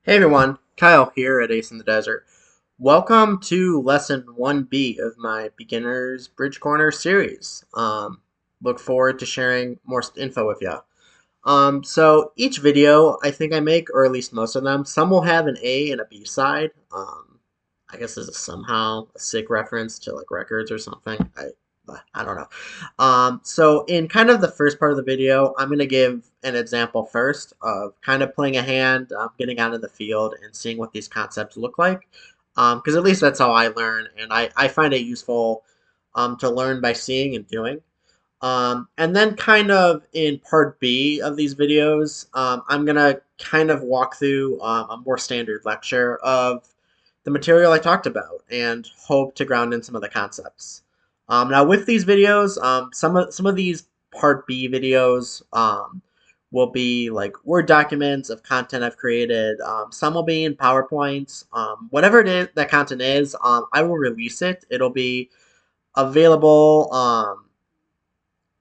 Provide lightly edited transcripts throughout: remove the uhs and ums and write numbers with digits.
Hey everyone, Kyle here at AceintheDesert. Welcome to lesson 1B of my Beginner's Bridge Corner series. Look forward to sharing more info with you. So each video I think I make, or at least most of them, some will have an A and a B side. I guess this is somehow a sick reference to like records or something. I don't know. So in kind of the first part of the video, I'm going to give an example first of kind of playing a hand, getting out in the field, and seeing what these concepts look like. Because at least that's how I learn, and I find it useful to learn by seeing and doing. And then kind of in part B of these videos, I'm going to kind of walk through a more standard lecture of the material I talked about and hope to ground in some of the concepts. Now with these videos, some of these part B videos will be like Word documents of content I've created. Some will be in PowerPoints. Whatever it is that content is, I will release it. It'll be available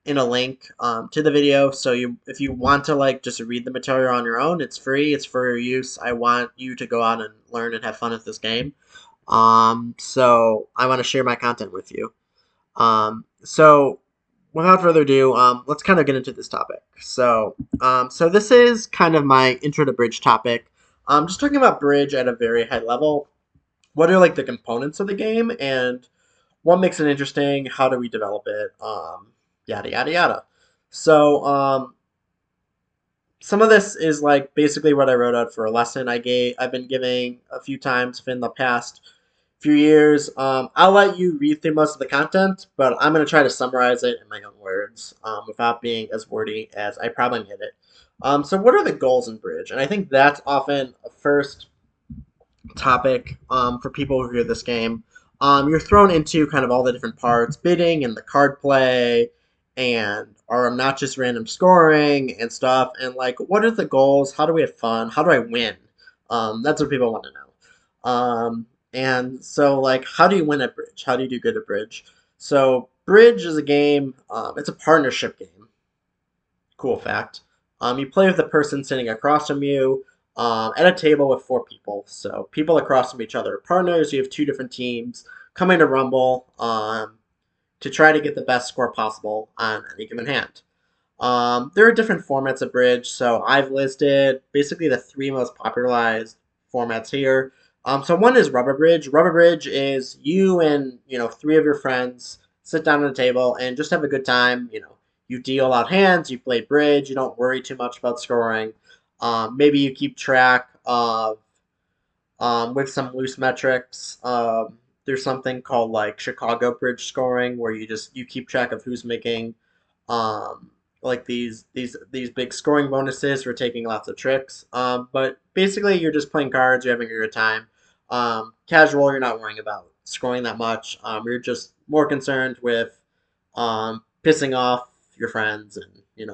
in a link to the video. So if you want to like just read the material on your own, it's free. It's for your use. I want you to go out and learn and have fun with this game. So I want to share my content with you. So without further ado, let's kind of get into this topic. So this is kind of my intro to bridge topic. Just talking about bridge at a very high level. What are like the components of the game and what makes it interesting? How do we develop it? Yada yada yada. So some of this is like basically what I wrote out for a lesson I've been giving a few times in the past few years. I'll let you read through most of the content, but I'm going to try to summarize it in my own words without being as wordy as I probably made it. So what are the goals in bridge? And I think that's often a first topic for people who hear this game. You're thrown into kind of all the different parts, bidding and the card play, and or not just random scoring and stuff. And like, what are the goals? How do we have fun? How do I win? That's what people want to know. And so, like, how do you win at bridge? How do you do good at bridge? So, bridge is a game. It's a partnership game. Cool fact. You play with the person sitting across from you at a table with four people. So people across from each other are partners. You have two different teams coming to Rumble to try to get the best score possible on any given hand. There are different formats of bridge. So I've listed basically the three most popularized formats here. So one is rubber bridge. Rubber bridge is you and three of your friends sit down at a table and just have a good time. You deal out hands, you play bridge, you don't worry too much about scoring. Maybe you keep track of with some loose metrics. There's something called like Chicago bridge scoring where you keep track of who's making um, like these big scoring bonuses for taking lots of tricks. But basically, you're just playing cards, you're having a good time. Casual, you're not worrying about scoring that much. You're just more concerned with pissing off your friends and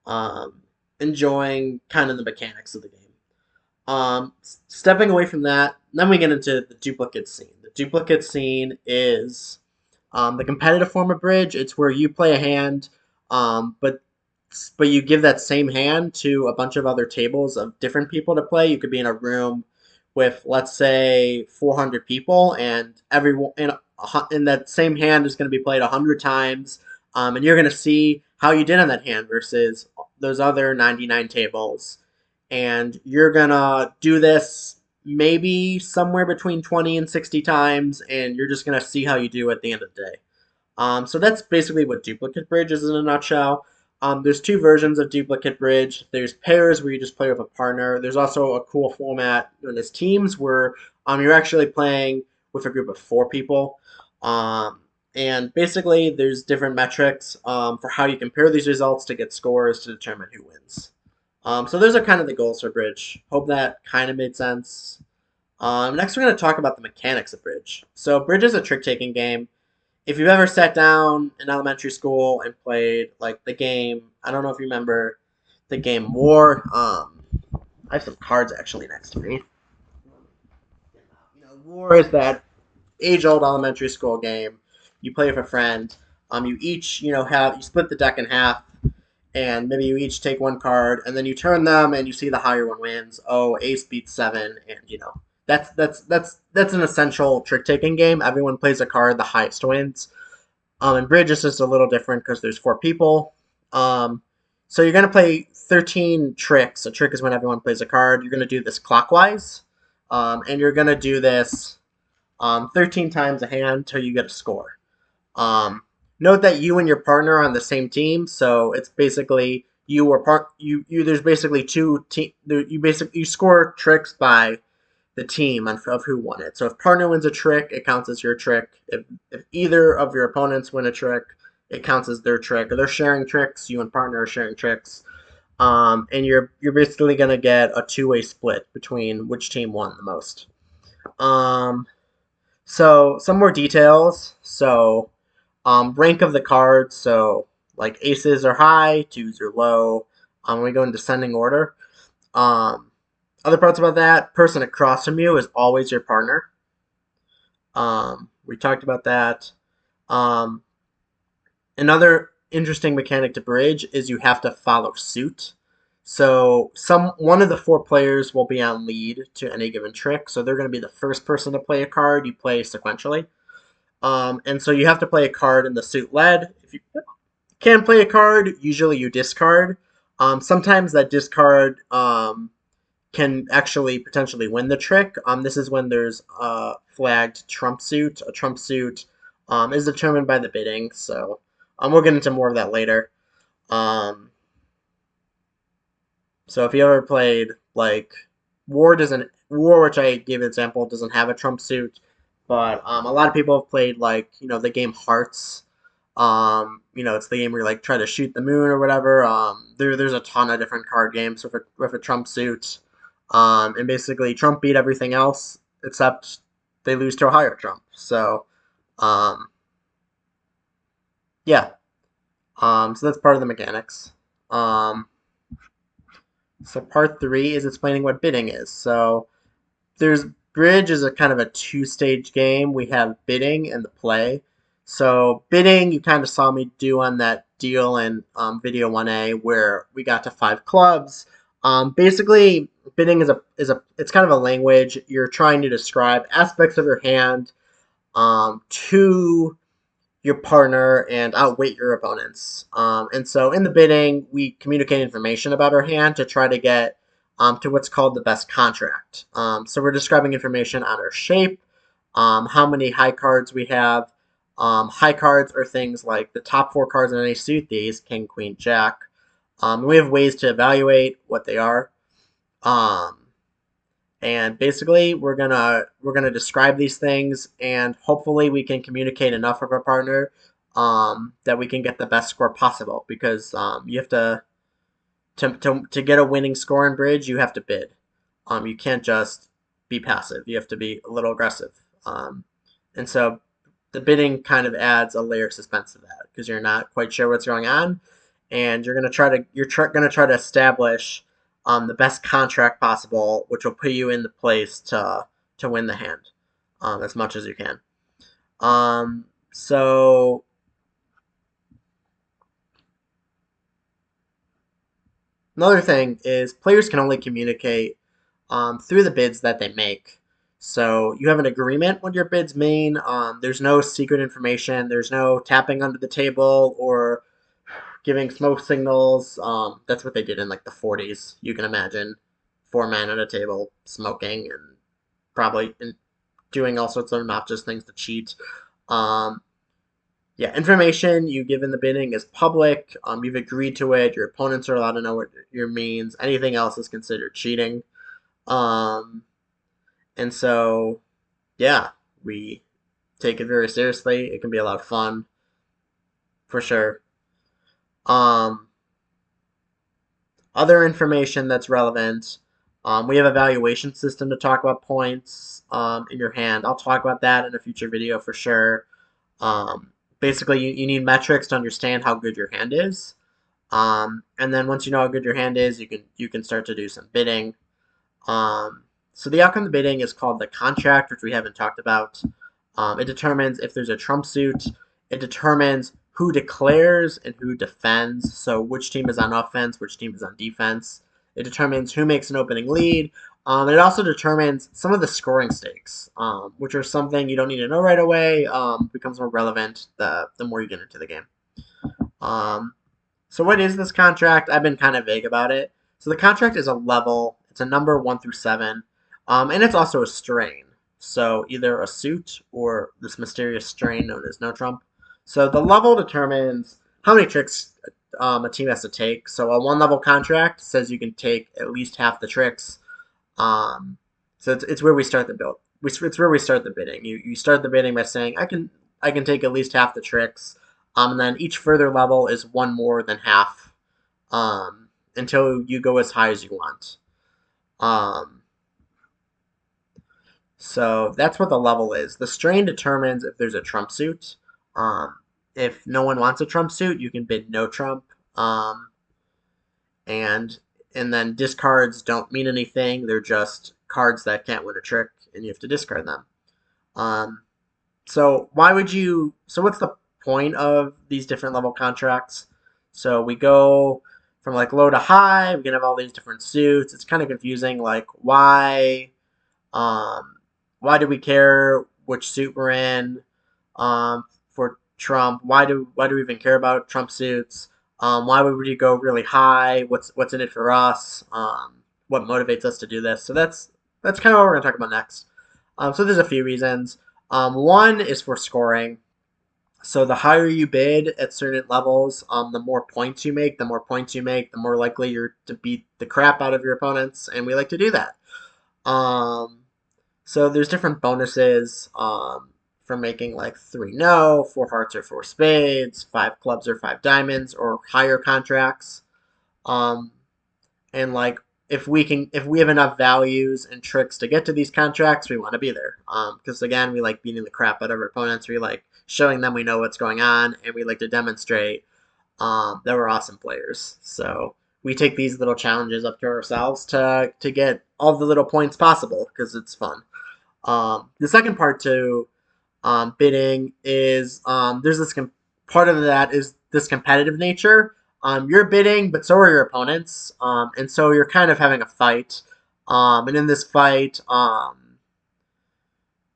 um, enjoying kind of the mechanics of the game. Stepping away from that, then we get into the duplicate scene. The duplicate scene is the competitive form of bridge. It's where you play a hand, but you give that same hand to a bunch of other tables of different people to play. You could be in a room with, let's say, 400 people, and everyone in that same hand is going to be played 100 times, and you're going to see how you did on that hand versus those other 99 tables, and you're gonna do this maybe somewhere between 20 and 60 times, and you're just gonna see how you do at the end of the day. So that's basically what duplicate bridge is in a nutshell. There's two versions of duplicate bridge. There's pairs where you just play with a partner. There's also a cool format known as teams where you're actually playing with a group of four people. And basically, there's different metrics for how you compare these results to get scores to determine who wins. So those are kind of the goals for bridge. Hope that kind of made sense. Next, we're going to talk about the mechanics of bridge. So bridge is a trick-taking game. If you've ever sat down in elementary school and played like the game, I don't know if you remember the game War. I have some cards actually next to me. War is that age-old elementary school game. You play with a friend. You each have you split the deck in half, and maybe you each take one card, and then you turn them, and you see the higher one wins. Oh, ace beats seven, and that's an essential trick taking game. Everyone plays a card, the highest wins. And bridge is just a little different because there's four people. Um, so you're gonna play 13 tricks. A trick is when everyone plays a card. You're gonna do this clockwise, and you're gonna do this 13 times a hand until you get a score. Um, Note that you and your partner are on the same team, so it's basically you or part you. There's basically two team. You score tricks by the team of who won it. So if partner wins a trick, it counts as your trick. If either of your opponents win a trick, it counts as their trick. Or they're sharing tricks. You and partner are sharing tricks. And you're basically gonna get a two-way split between which team won the most. Um, so some more details. So rank of the cards. So like aces are high, twos are low. We go in descending order. Um, Other parts about that, person across from you is always your partner. We talked about that. Um, Another interesting mechanic to bridge is you have to follow suit. So one of the four players will be on lead to any given trick, so they're going to be the first person to play a card. You play sequentially, and so you have to play a card in the suit led. If you can play a card, usually you discard. Sometimes that discard can actually potentially win the trick. This is when there's a flagged trump suit. A trump suit is determined by the bidding, so we'll get into more of that later. Um, so if you ever played like War, which I gave an example, doesn't have a trump suit, but a lot of people have played like the game Hearts. It's the game where you like try to shoot the moon or whatever. There's a ton of different card games with a trump suit. And basically Trump beat everything else except they lose to a higher Trump. So, um, yeah. So that's part of the mechanics. Um, so part three is explaining what bidding is. So there's bridge is a kind of a two-stage game. We have bidding and the play. So bidding, you kind of saw me do on that deal in video 1A where we got to five clubs. Basically, bidding is a it's kind of a language. You're trying to describe aspects of your hand to your partner and outweight your opponents. And so in the bidding, we communicate information about our hand to try to get to what's called the best contract. So we're describing information on our shape, how many high cards we have. High cards are things like the top four cards in any suit, the ace, king, queen, jack. We have ways to evaluate what they are. Um, and basically we're gonna describe these things, and hopefully we can communicate enough of our partner that we can get the best score possible, because you have to get a winning score in bridge, you have to bid. You can't just be passive, you have to be a little aggressive. And so the bidding kind of adds a layer of suspense to that, because you're not quite sure what's going on, and you're gonna try to establish the best contract possible, which will put you in the place to win the hand as much as you can. So another thing is players can only communicate through the bids that they make. So you have an agreement what your bids mean. There's no secret information. There's no tapping under the table or giving smoke signals. That's what they did in like the 40s. You can imagine four men at a table smoking and probably doing all sorts of obnoxious things to cheat. Um, yeah, information you give in the bidding is public. You've agreed to it. Your opponents are allowed to know what your means. Anything else is considered cheating. Um, and so, yeah, we take it very seriously. It can be a lot of fun, for sure. Um, Other information that's relevant. We have a valuation system to talk about points in your hand. I'll talk about that in a future video for sure. Basically, you need metrics to understand how good your hand is. And then once you know how good your hand is, you can start to do some bidding. So the outcome of the bidding is called the contract, which we haven't talked about. It determines if there's a trump suit. It determines who declares and who defends. So which team is on offense, which team is on defense. It determines who makes an opening lead. It also determines some of the scoring stakes, which are something you don't need to know right away. Becomes more relevant the more you get into the game. So what is this contract? I've been kind of vague about it. So the contract is a level. It's a number 1 through 7, and it's also a strain. So either a suit or this mysterious strain known as no trump. So the level determines how many tricks a team has to take. So a 1-level contract says you can take at least half the tricks. So it's where we start the build. It's where we start the bidding. You start the bidding by saying I can take at least half the tricks. And then each further level is one more than half, until you go as high as you want. So that's what the level is. The strain determines if there's a trump suit. If no one wants a trump suit, you can bid no trump. And then discards don't mean anything. They're just cards that can't win a trick, and you have to discard them. So what's the point of these different level contracts? So we go from like low to high. We can have all these different suits. It's kind of confusing. Like why do we care which suit we're in? For Trump, why do we even care about Trump suits? Why would we go really high? What's in it for us? What motivates us to do this? So that's kind of what we're gonna talk about next. So there's a few reasons. One is for scoring. So the higher you bid at certain levels, the more points you make. The more points you make, the more likely you're to beat the crap out of your opponents, and we like to do that. So there's different bonuses for making like 3 no, 4 hearts or 4 spades, 5 clubs or 5 diamonds, or higher contracts. And like if we have enough values and tricks to get to these contracts, we want to be there. Because again, we like beating the crap out of our opponents. We like showing them we know what's going on, and we like to demonstrate that we're awesome players. So we take these little challenges up to ourselves to get all the little points possible because it's fun. The second part to bidding is there's this part of that is this competitive nature. You're bidding, but so are your opponents, and so you're kind of having a fight. And in this fight,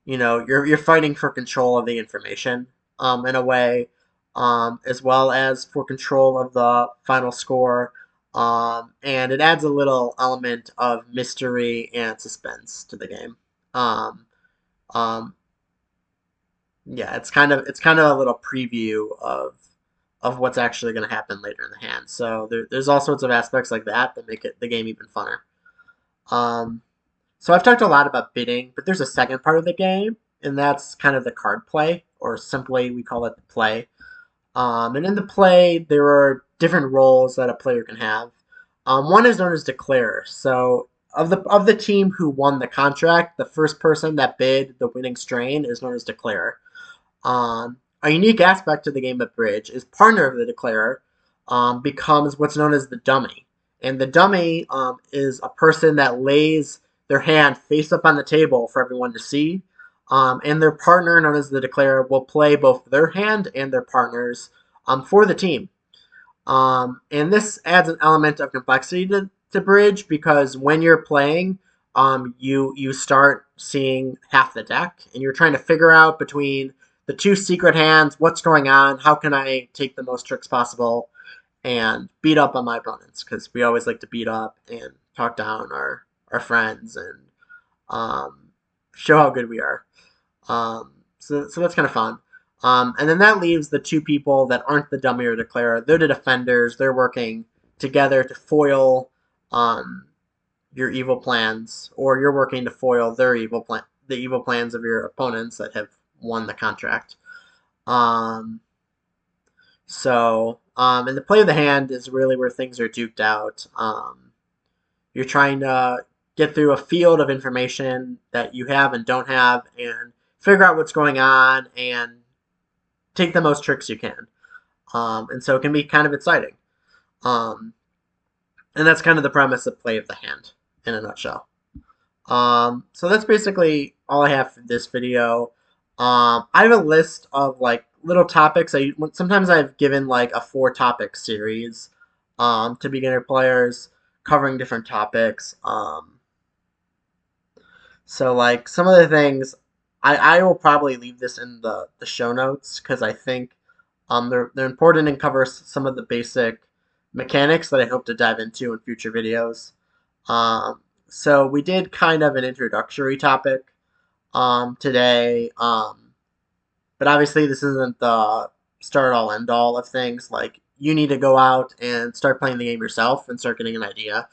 you're fighting for control of the information, in a way, as well as for control of the final score. And it adds a little element of mystery and suspense to the game. Yeah, it's kind of a little preview of what's actually going to happen later in the hand. So there's all sorts of aspects like that make the game even funner. So I've talked a lot about bidding, but there's a second part of the game, and that's kind of the card play, or simply we call it the play. And in the play, there are different roles that a player can have. One is known as declare. So of the team who won the contract, the first person that bid the winning strain is known as declare. A unique aspect to the game of bridge is partner of the declarer becomes what's known as the dummy. And the dummy is a person that lays their hand face up on the table for everyone to see. And their partner, known as the declarer, will play both their hand and their partners for the team. And this adds an element of complexity to bridge because when you're playing, you start seeing half the deck, and you're trying to figure out between the 2 secret hands what's going on, how can I take the most tricks possible, and beat up on my opponents, because we always like to beat up and talk down our friends and show how good we are. So that's kind of fun. And then that leaves the 2 people that aren't the dummy or declarer. They're the defenders. They're working together to foil your evil plans, or you're working to foil their the evil plans of your opponents that have won the contract. And the play of the hand is really where things are duked out. You're trying to get through a field of information that you have and don't have, and figure out what's going on and take the most tricks you can. And so it can be kind of exciting. And that's kind of the premise of play of the hand in a nutshell. So that's basically all I have for this video. I have a list of like little topics. Sometimes I've given like a 4 topic series to beginner players covering different topics. So like some of the things, I will probably leave this in the show notes because I think they're important and cover some of the basic mechanics that I hope to dive into in future videos. So we did kind of an introductory topic today. But obviously, this isn't the start all end all of things. Like, you need to go out and start playing the game yourself and start getting an idea.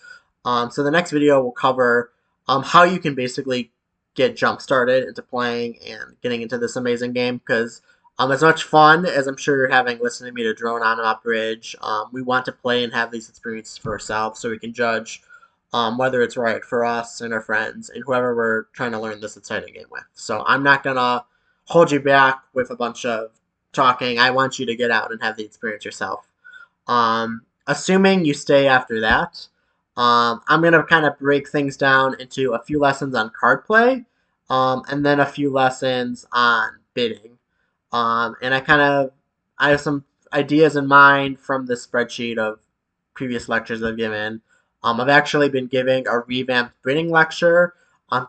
So, the next video will cover how you can basically get jump started into playing and getting into this amazing game. Because as much fun as I'm sure you're having listening to me to drone on and off bridge, we want to play and have these experiences for ourselves so we can judge whether it's right for us and our friends and whoever we're trying to learn this exciting game with. So, I'm not going to hold you back with a bunch of talking. I want you to get out and have the experience yourself. Assuming you stay after that, I'm going to kind of break things down into a few lessons on card play and then a few lessons on bidding. And I have some ideas in mind from the spreadsheet of previous lectures I've given. I've actually been giving a revamped bidding lecture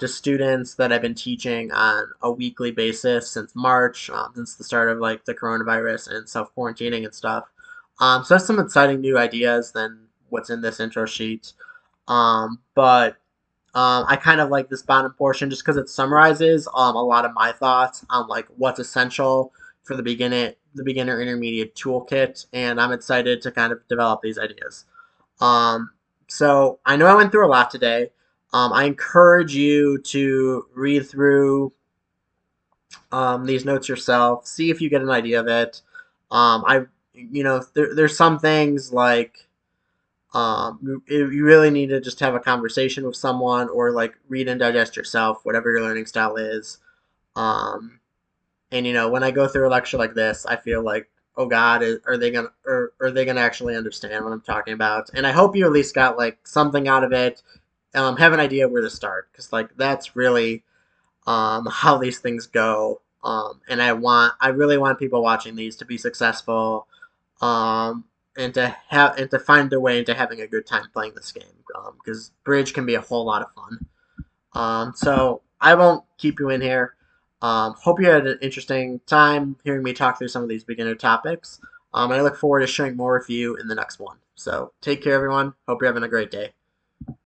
to students that I've been teaching on a weekly basis since March, since the start of like the coronavirus and self quarantining and stuff. So that's some exciting new ideas than what's in this intro sheet. But I kind of like this bottom portion just because it summarizes a lot of my thoughts on like what's essential for the beginner intermediate toolkit, and I'm excited to kind of develop these ideas. Um, so I know I went through a lot today. I encourage you to read through these notes yourself, see if you get an idea of it. There's some things like you really need to just have a conversation with someone or like read and digest yourself, whatever your learning style is. Um, and when I go through a lecture like this, I feel like, oh God, are they gonna actually understand what I'm talking about? And I hope you at least got like something out of it. Have an idea where to start, because like that's really how these things go. And I really want people watching these to be successful, and to find their way into having a good time playing this game. Because bridge can be a whole lot of fun. So I won't keep you in here. Hope you had an interesting time hearing me talk through some of these beginner topics. And I look forward to sharing more with you in the next one. So take care, everyone. Hope you're having a great day.